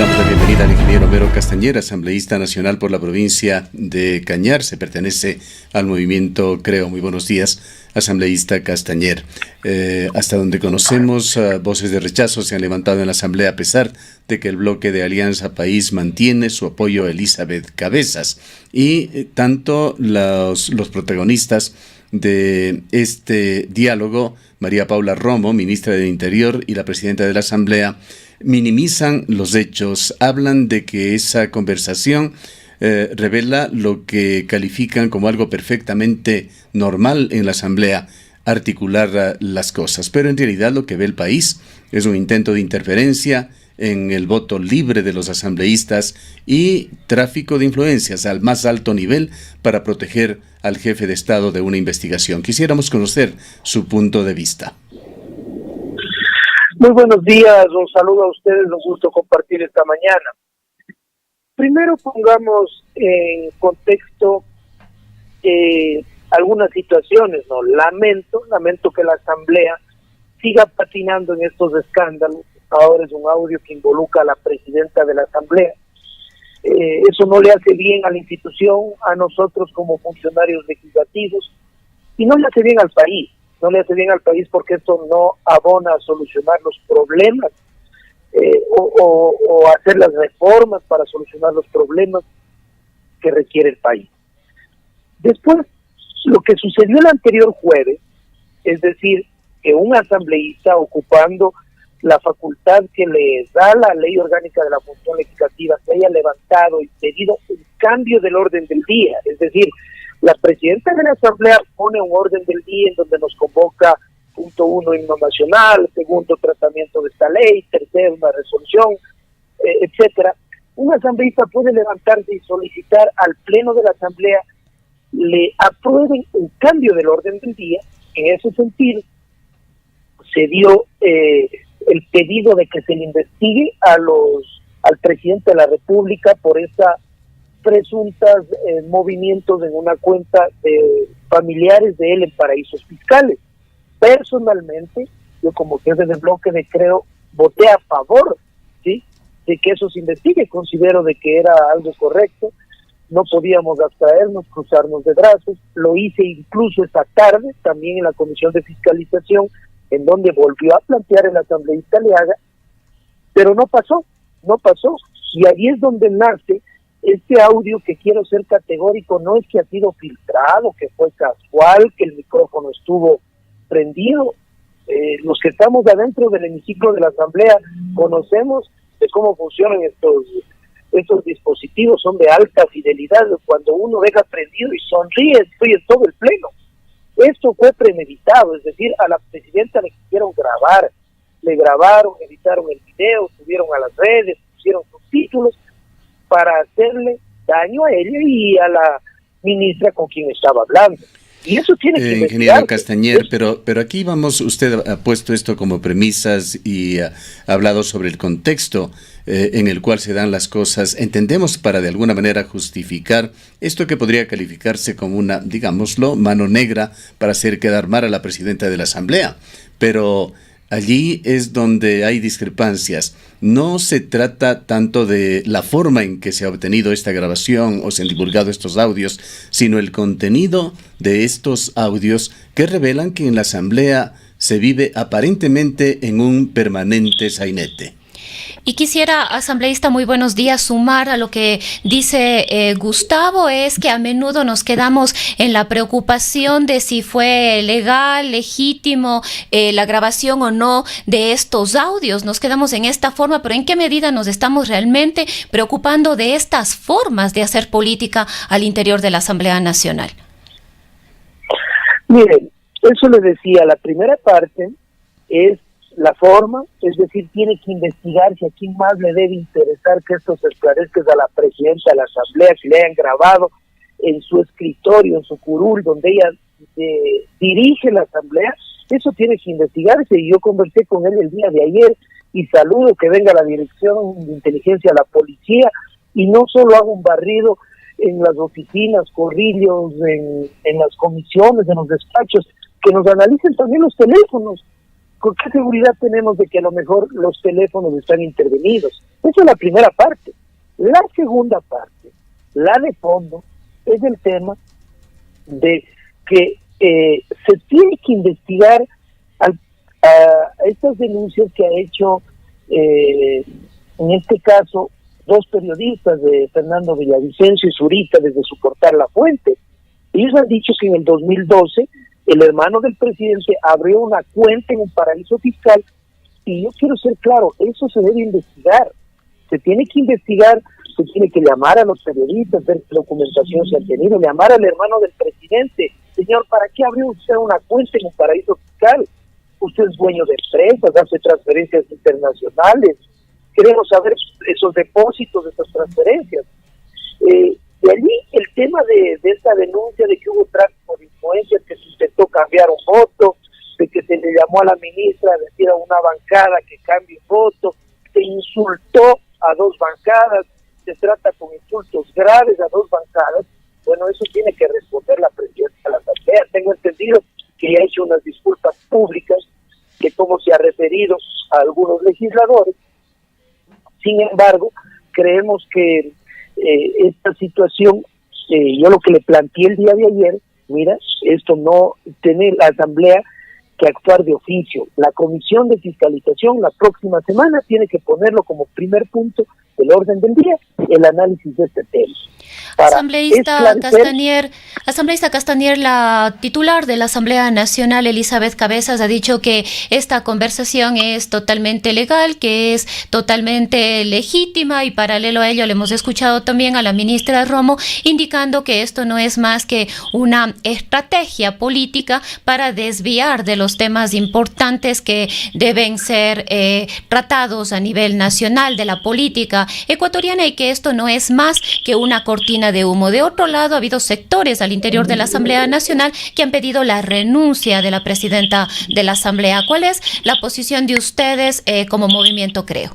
damos la bienvenida al ingeniero Homero Castañer, asambleísta nacional por la provincia de Cañar. Se pertenece al movimiento Creo. Muy buenos días, asambleísta Castañer. Hasta donde conocemos, voces de rechazo se han levantado en la asamblea a pesar de que el bloque de Alianza País mantiene su apoyo a Elizabeth Cabezas. Y tanto los protagonistas de este diálogo, María Paula Romo, ministra del Interior, y la presidenta de la Asamblea, minimizan los hechos, hablan de que esa conversación revela lo que califican como algo perfectamente normal en la Asamblea, articular las cosas. Pero en realidad lo que ve el país es un intento de interferencia en el voto libre de los asambleístas y tráfico de influencias al más alto nivel para proteger al jefe de Estado de una investigación. Quisiéramos conocer su punto de vista. Muy buenos días, un saludo a ustedes, un gusto compartir esta mañana. Primero pongamos en contexto algunas situaciones, ¿no? Lamento que la Asamblea siga patinando en estos escándalos. Ahora es un audio que involucra a la presidenta de la Asamblea. Eso no le hace bien a la institución, a nosotros como funcionarios legislativos, y no le hace bien al país. No le hace bien al país porque esto no abona a solucionar los problemas o hacer las reformas para solucionar los problemas que requiere el país. Después, lo que sucedió el anterior jueves, es decir, que un asambleísta ocupando la facultad que le da la ley orgánica de la función legislativa, se haya levantado y pedido un cambio del orden del día, es decir, la presidenta de la Asamblea pone un orden del día en donde nos convoca, punto 1, himno nacional, segundo, tratamiento de esta ley, tercero, una resolución, etcétera. Un asambleísta puede levantarse y solicitar al Pleno de la Asamblea le aprueben un cambio del orden del día. En ese sentido, se dio el pedido de que se le investigue al presidente de la República por esa presuntas movimientos en una cuenta de familiares de él en paraísos fiscales. Personalmente, yo como jefe del bloque de Creo, voté a favor, ¿sí?, de que eso se investigue. Considero de que era algo correcto, no podíamos abstraernos, cruzarnos de brazos. Lo hice incluso esta tarde, también en la Comisión de Fiscalización, en donde volvió a plantear el asambleísta Leaga, pero no pasó, y ahí es donde nace este audio que quiero ser categórico. No es que ha sido filtrado, que fue casual, que el micrófono estuvo prendido. Los que estamos adentro del hemiciclo de la Asamblea conocemos de cómo funcionan estos dispositivos, son de alta fidelidad. Cuando uno deja prendido y sonríe, estoy en todo el pleno. Esto fue premeditado, es decir, a la presidenta le quisieron grabar, le grabaron, editaron el video, subieron a las redes, pusieron subtítulos para hacerle daño a ella y a la ministra con quien estaba hablando. Y eso tiene que ingeniero Castañer, pero aquí vamos, usted ha puesto esto como premisas y ha hablado sobre el contexto en el cual se dan las cosas. Entendemos para de alguna manera justificar esto que podría calificarse como una, digámoslo, mano negra para hacer quedar mal a la presidenta de la Asamblea, pero allí es donde hay discrepancias. No se trata tanto de la forma en que se ha obtenido esta grabación o se han divulgado estos audios, sino el contenido de estos audios que revelan que en la Asamblea se vive aparentemente en un permanente sainete. Y quisiera, asambleísta, muy buenos días, sumar a lo que dice Gustavo, es que a menudo nos quedamos en la preocupación de si fue legal, legítimo, la grabación o no de estos audios. Nos quedamos en esta forma, pero ¿en qué medida nos estamos realmente preocupando de estas formas de hacer política al interior de la Asamblea Nacional? Miren, eso le decía, la primera parte es la forma, es decir, tiene que investigarse a quién más le debe interesar que esto se esclarezca a la presidenta de la Asamblea, que le hayan grabado en su escritorio, en su curul, donde ella dirige la Asamblea. Eso tiene que investigarse, y yo conversé con él el día de ayer, y saludo que venga la Dirección de Inteligencia a la Policía, y no solo haga un barrido en las oficinas, corrillos, en las comisiones, en los despachos, que nos analicen también los teléfonos, ¿con qué seguridad tenemos de que a lo mejor los teléfonos están intervenidos? Esa es la primera parte. La segunda parte, la de fondo, es el tema de que se tiene que investigar a estas denuncias que ha hecho, en este caso, dos periodistas de Fernando Villavicencio y Zurita desde su portal La Fuente. Ellos han dicho que en el 2012 el hermano del presidente abrió una cuenta en un paraíso fiscal, y yo quiero ser claro, eso se debe investigar. Se tiene que investigar, se tiene que llamar a los periodistas, ver qué documentación se ha tenido, llamar al hermano del presidente. Señor, ¿para qué abrió usted una cuenta en un paraíso fiscal? Usted es dueño de empresas, hace transferencias internacionales. Queremos saber esos depósitos de esas transferencias. De allí el tema de esta denuncia de que hubo tráfico de influencias, que se intentó cambiar un voto, de que se le llamó a la ministra a decir a una bancada que cambie un voto, se insultó a dos bancadas, se trata con insultos graves a dos bancadas. Bueno, eso tiene que responder la presidenta de la Asamblea. Tengo entendido que ya ha hecho unas disculpas públicas, que cómo se ha referido a algunos legisladores. Sin embargo, creemos que esta situación, yo lo que le planteé el día de ayer, mira, esto no tiene la Asamblea que actuar de oficio. La Comisión de Fiscalización la próxima semana tiene que ponerlo como primer punto del orden del día, el análisis de este tema. Asambleísta Castañer, la titular de la Asamblea Nacional, Elizabeth Cabezas, ha dicho que esta conversación es totalmente legal, que es totalmente legítima, y paralelo a ello le hemos escuchado también a la ministra Romo indicando que esto no es más que una estrategia política para desviar de los temas importantes que deben ser tratados a nivel nacional de la política ecuatoriana, y que esto no es más que una cortina de humo. De otro lado, ha habido sectores al interior de la Asamblea Nacional que han pedido la renuncia de la presidenta de la Asamblea. ¿Cuál es la posición de ustedes como movimiento Creo?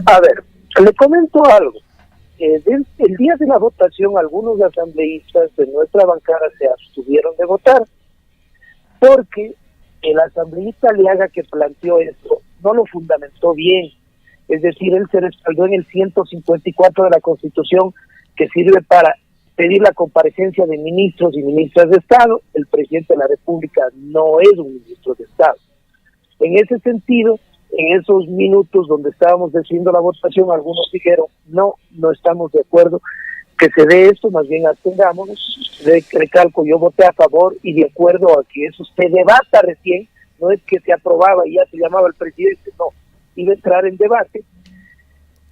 A ver, le comento algo. El día de la votación, algunos asambleístas de nuestra bancada se abstuvieron de votar, porque el asambleísta Aliaga, que planteó esto, no lo fundamentó bien. Es decir, él se respaldó en el 154 de la Constitución, que sirve para pedir la comparecencia de ministros y ministras de Estado. El presidente de la República no es un ministro de Estado. En ese sentido, en esos minutos donde estábamos decidiendo la votación, algunos dijeron, no estamos de acuerdo que se dé esto, más bien abstengámonos. Recalco, yo voté a favor, y de acuerdo a que eso se debata recién, no es que se aprobaba y ya se llamaba al presidente, no, iba a entrar en debate.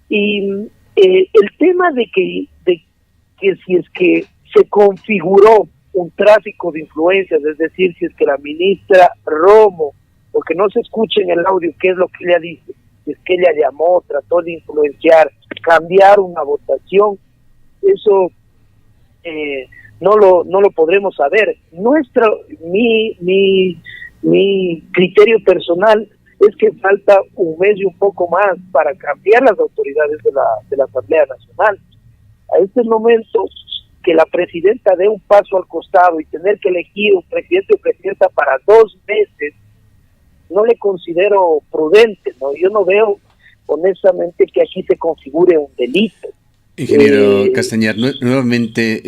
Y el tema de que si es que se configuró un tráfico de influencias, es decir, si es que la ministra Romo, porque no se escucha en el audio qué es lo que ella dice, si es que ella llamó, trató de influenciar, cambiar una votación, eso no lo podremos saber. Mi criterio personal es que falta un mes y un poco más para cambiar las autoridades de la Asamblea Nacional. A este momento, que la presidenta dé un paso al costado y tener que elegir un presidente o presidenta para 2 meses, no le considero prudente, ¿no? Yo no veo, honestamente, que aquí se configure un delito. Ingeniero Castañer, nuevamente,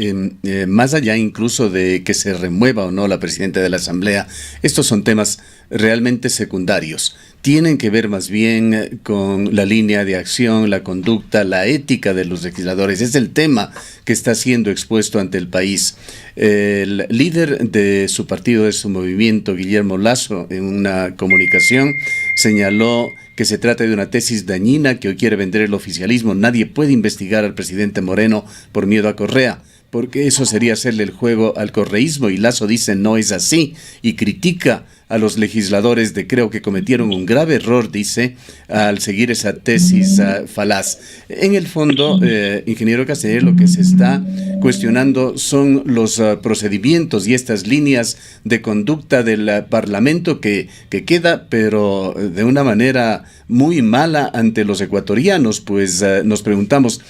más allá incluso de que se remueva o no la presidenta de la Asamblea, estos son temas realmente secundarios. Tienen que ver más bien con la línea de acción, la conducta, la ética de los legisladores. Es el tema que está siendo expuesto ante el país. El líder de su partido, de su movimiento, Guillermo Lasso, en una comunicación señaló que se trata de una tesis dañina que hoy quiere vender el oficialismo. Nadie puede investigar al presidente Moreno por miedo a Correa, porque eso sería hacerle el juego al correísmo, y Lasso dice no es así, y critica a los legisladores de Creo que cometieron un grave error, dice, al seguir esa tesis falaz. En el fondo, ingeniero Castañer, lo que se está cuestionando son los procedimientos y estas líneas de conducta del Parlamento que queda, pero de una manera muy mala ante los ecuatorianos, pues nos preguntamos,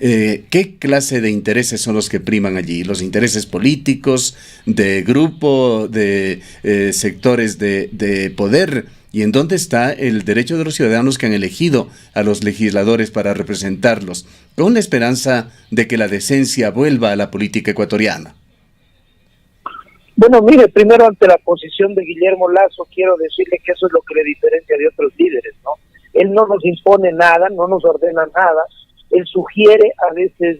¿Qué clase de intereses son los que priman allí? ¿Los intereses políticos, de grupo, de sectores de poder? ¿Y en dónde está el derecho de los ciudadanos que han elegido a los legisladores para representarlos, con la esperanza de que la decencia vuelva a la política ecuatoriana? Bueno, mire, primero ante la posición de Guillermo Lasso, quiero decirle que eso es lo que le diferencia de otros líderes, ¿no? Él no nos impone nada, no nos ordena nada. Él sugiere a veces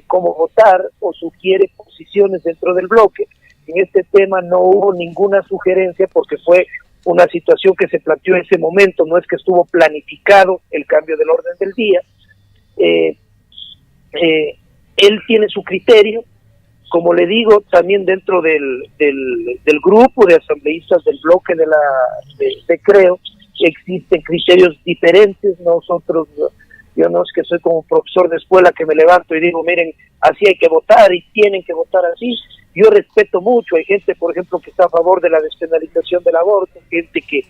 cómo votar o sugiere posiciones dentro del bloque. En este tema no hubo ninguna sugerencia porque fue una situación que se planteó en ese momento, no es que estuvo planificado el cambio del orden del día. Él tiene su criterio, como le digo, también dentro del grupo de asambleístas del bloque de Creo, existen criterios diferentes. Nosotros, yo no es que soy como profesor de escuela que me levanto y digo, miren, así hay que votar y tienen que votar así. Yo respeto mucho, hay gente, por ejemplo, que está a favor de la despenalización del aborto, gente que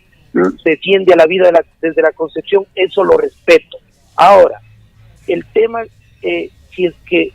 defiende a la vida desde la concepción, eso lo respeto. Ahora, el tema, si es que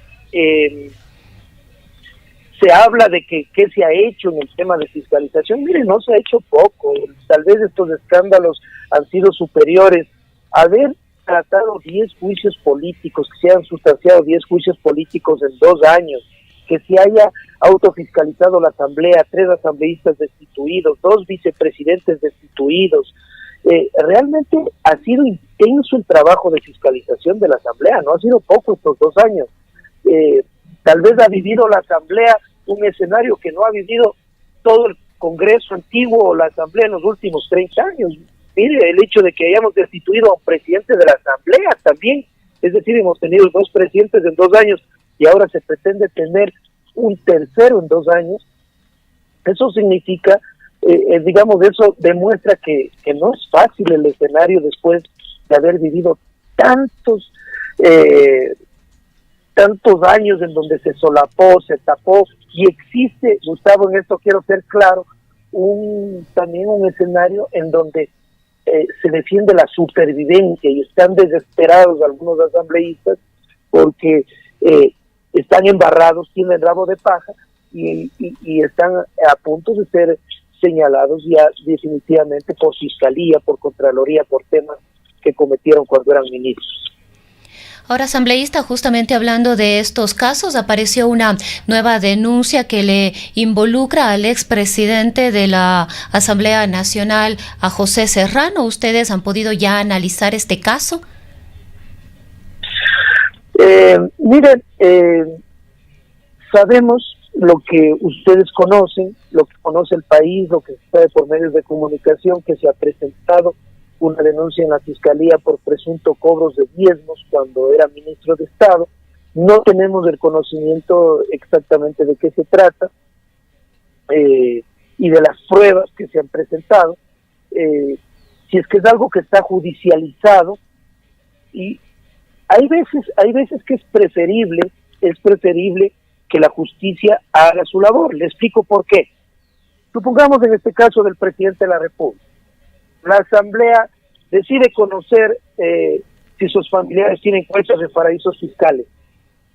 se habla de que qué se ha hecho en el tema de fiscalización, miren, no se ha hecho poco, tal vez estos escándalos han sido superiores. Haber tratado 10 juicios políticos, que se han sustanciado 10 juicios políticos en 2 años, que se haya autofiscalizado la asamblea, 3 asambleístas destituidos, 2 vicepresidentes destituidos, realmente ha sido intenso el trabajo de fiscalización de la asamblea, no ha sido poco estos 2 años. Tal vez ha vivido la asamblea un escenario que no ha vivido todo el Congreso antiguo o la asamblea en los últimos 30 años. Mire, el hecho de que hayamos destituido a un presidente de la asamblea también, es decir, hemos tenido 2 presidentes en 2 años y ahora se pretende tener un tercero en 2 años. Eso significa, digamos, eso demuestra que no es fácil el escenario después de haber vivido tantos años en donde se solapó, se tapó, y existe, Gustavo, en esto quiero ser claro, también un escenario en donde se defiende la supervivencia y están desesperados algunos asambleístas porque están embarrados, tienen rabo de paja y están a punto de ser señalados ya definitivamente por Fiscalía, por Contraloría, por temas que cometieron cuando eran ministros. Ahora, asambleísta, justamente hablando de estos casos, apareció una nueva denuncia que le involucra al expresidente de la Asamblea Nacional, a José Serrano. ¿Ustedes han podido ya analizar este caso? Miren, sabemos lo que ustedes conocen, lo que conoce el país, lo que se sabe por medios de comunicación, que se ha presentado una denuncia en la Fiscalía por presunto cobros de diezmos cuando era ministro de Estado. No tenemos el conocimiento exactamente de qué se trata y de las pruebas que se han presentado. Si es que es algo que está judicializado, y hay veces que es preferible que la justicia haga su labor. Le explico por qué. Supongamos en este caso del presidente de la República. La Asamblea decide conocer si sus familiares tienen cuentas de paraísos fiscales.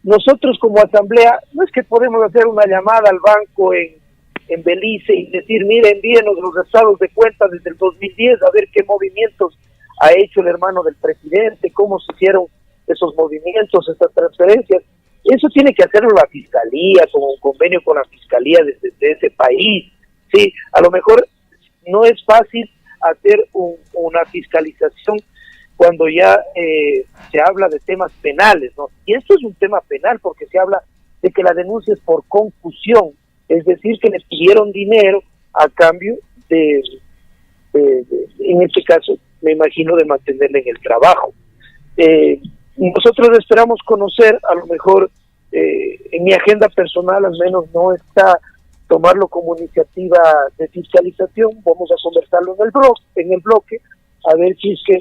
Nosotros como Asamblea no es que podemos hacer una llamada al banco en Belice y decir, mire, envíenos los estados de cuenta desde el 2010 a ver qué movimientos ha hecho el hermano del presidente, cómo se hicieron esos movimientos, estas transferencias. Eso tiene que hacerlo la Fiscalía, con un convenio con la Fiscalía de ese país. Sí, a lo mejor no es fácil hacer una fiscalización cuando ya se habla de temas penales, ¿no? Y esto es un tema penal porque se habla de que la denuncia es por concusión, es decir, que les pidieron dinero a cambio en este caso, me imagino, de mantenerle en el trabajo. Nosotros esperamos conocer, a lo mejor en mi agenda personal al menos no está tomarlo como iniciativa de fiscalización, vamos a conversarlo en el bloque, a ver si es que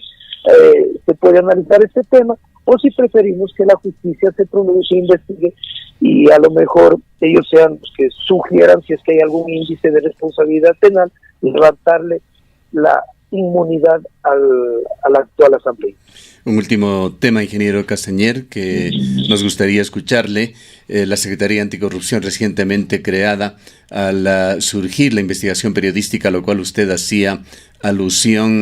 se puede analizar este tema, o si preferimos que la justicia se pronuncie, investigue, y a lo mejor ellos sean los que sugieran, si es que hay algún índice de responsabilidad penal, levantarle la inmunidad al actual asambleísta. Un último tema, ingeniero Castañer, que nos gustaría escucharle. La Secretaría Anticorrupción recientemente creada, al surgir la investigación periodística a lo cual usted hacía alusión,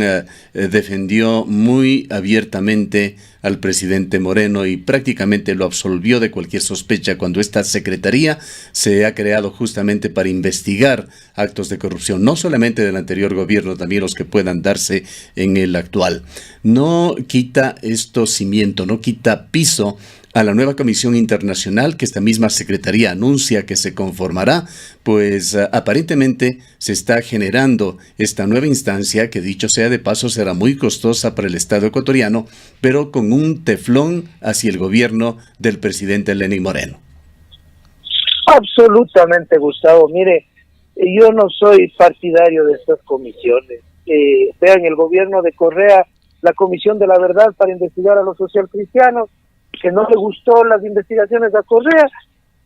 defendió muy abiertamente al presidente Moreno y prácticamente lo absolvió de cualquier sospecha cuando esta secretaría se ha creado justamente para investigar actos de corrupción, no solamente del anterior gobierno, también los que puedan darse en el actual. No quita esto cimiento, no quita piso a la nueva comisión internacional que esta misma secretaría anuncia que se conformará, pues aparentemente se está generando esta nueva instancia que, dicho sea de paso, será muy costosa para el Estado ecuatoriano, pero con un teflón hacia el gobierno del presidente Lenín Moreno. Absolutamente, Gustavo. Mire, yo no soy partidario de estas comisiones. Vean, el gobierno de Correa, la Comisión de la Verdad para investigar a los socialcristianos, que no le gustó las investigaciones a Correa,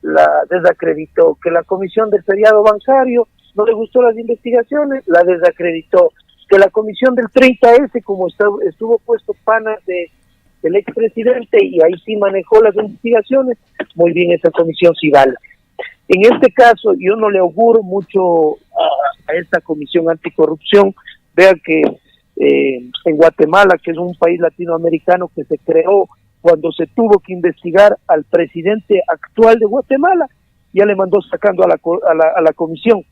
la desacreditó. Que la Comisión del Feriado Bancario no le gustó las investigaciones, la desacreditó. Que la Comisión del 30S, como estuvo puesto panas del expresidente y ahí sí manejó las investigaciones, muy bien, esa comisión sí vale. En este caso, yo no le auguro mucho a esta Comisión Anticorrupción. Vean que en Guatemala, que es un país latinoamericano que se creó cuando se tuvo que investigar al presidente actual de Guatemala, ya le mandó sacando a la comisión.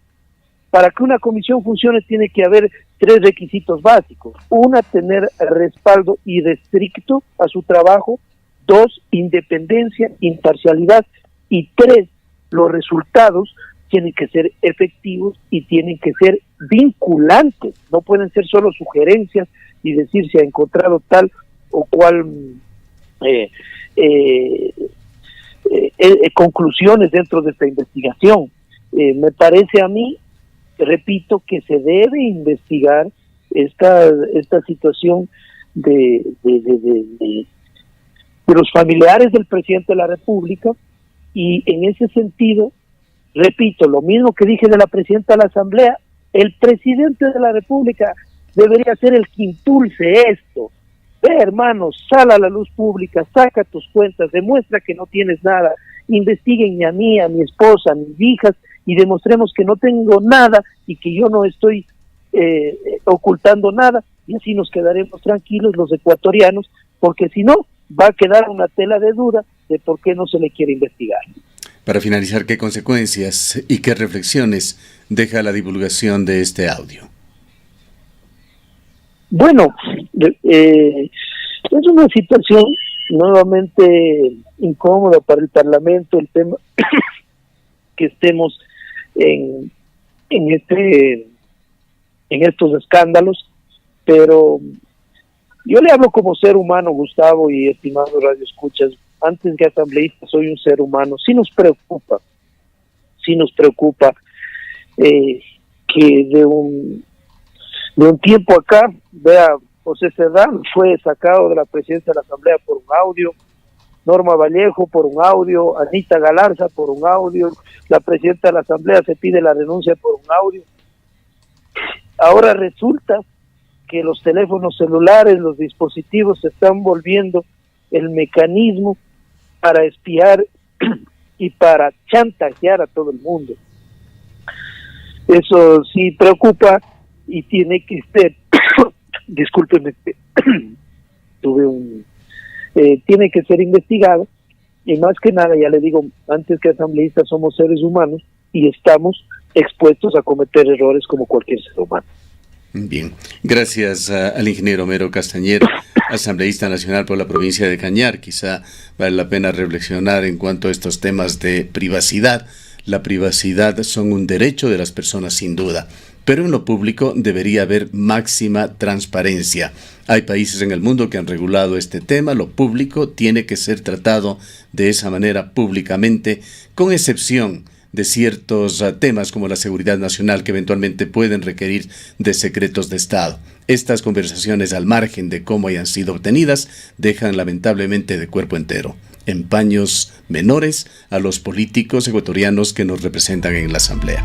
Para que una comisión funcione tiene que haber 3 requisitos básicos. 1, tener respaldo irrestricto a su trabajo. 2, independencia, imparcialidad. Y 3, los resultados tienen que ser efectivos y tienen que ser vinculantes. No pueden ser solo sugerencias y decir se ha encontrado tal o cual conclusiones dentro de esta investigación. Me parece a mí, repito, que se debe investigar esta situación de los familiares del presidente de la República, y en ese sentido, repito, lo mismo que dije de la presidenta de la Asamblea, el presidente de la República debería ser el que impulse esto. Ve, hermanos, sal a la luz pública, saca tus cuentas, demuestra que no tienes nada, investiguen a mí, a mi esposa, a mis hijas, y demostremos que no tengo nada y que yo no estoy ocultando nada, y así nos quedaremos tranquilos los ecuatorianos, porque si no, va a quedar una tela de duda de por qué no se le quiere investigar. Para finalizar, ¿qué consecuencias y qué reflexiones deja la divulgación de este audio? Bueno, es una situación nuevamente incómoda para el Parlamento, el tema que estemos en estos escándalos, pero yo le hablo como ser humano, Gustavo y estimado Radio Escuchas. Antes que asambleísta soy un ser humano. Sí nos preocupa que de un tiempo acá, vea, José Cerdán fue sacado de la presidencia de la Asamblea por un audio, Norma Vallejo por un audio, Anita Galarza por un audio, la presidenta de la Asamblea se pide la renuncia por un audio. Ahora resulta que los teléfonos celulares, los dispositivos se están volviendo el mecanismo para espiar y para chantajear a todo el mundo. Eso sí preocupa y tiene que ser, discúlpeme, tiene que ser investigado, y más que nada, ya le digo, antes que asambleístas somos seres humanos y estamos expuestos a cometer errores como cualquier ser humano. Bien, gracias al ingeniero Homero Castañer, asambleísta nacional por la provincia de Cañar. Quizá vale la pena reflexionar en cuanto a estos temas de privacidad. La privacidad son un derecho de las personas sin duda, pero en lo público debería haber máxima transparencia. Hay países en el mundo que han regulado este tema. Lo público tiene que ser tratado de esa manera públicamente, con excepción de ciertos temas como la seguridad nacional que eventualmente pueden requerir de secretos de Estado. Estas conversaciones, al margen de cómo hayan sido obtenidas, dejan lamentablemente de cuerpo entero en paños menores a los políticos ecuatorianos que nos representan en la Asamblea.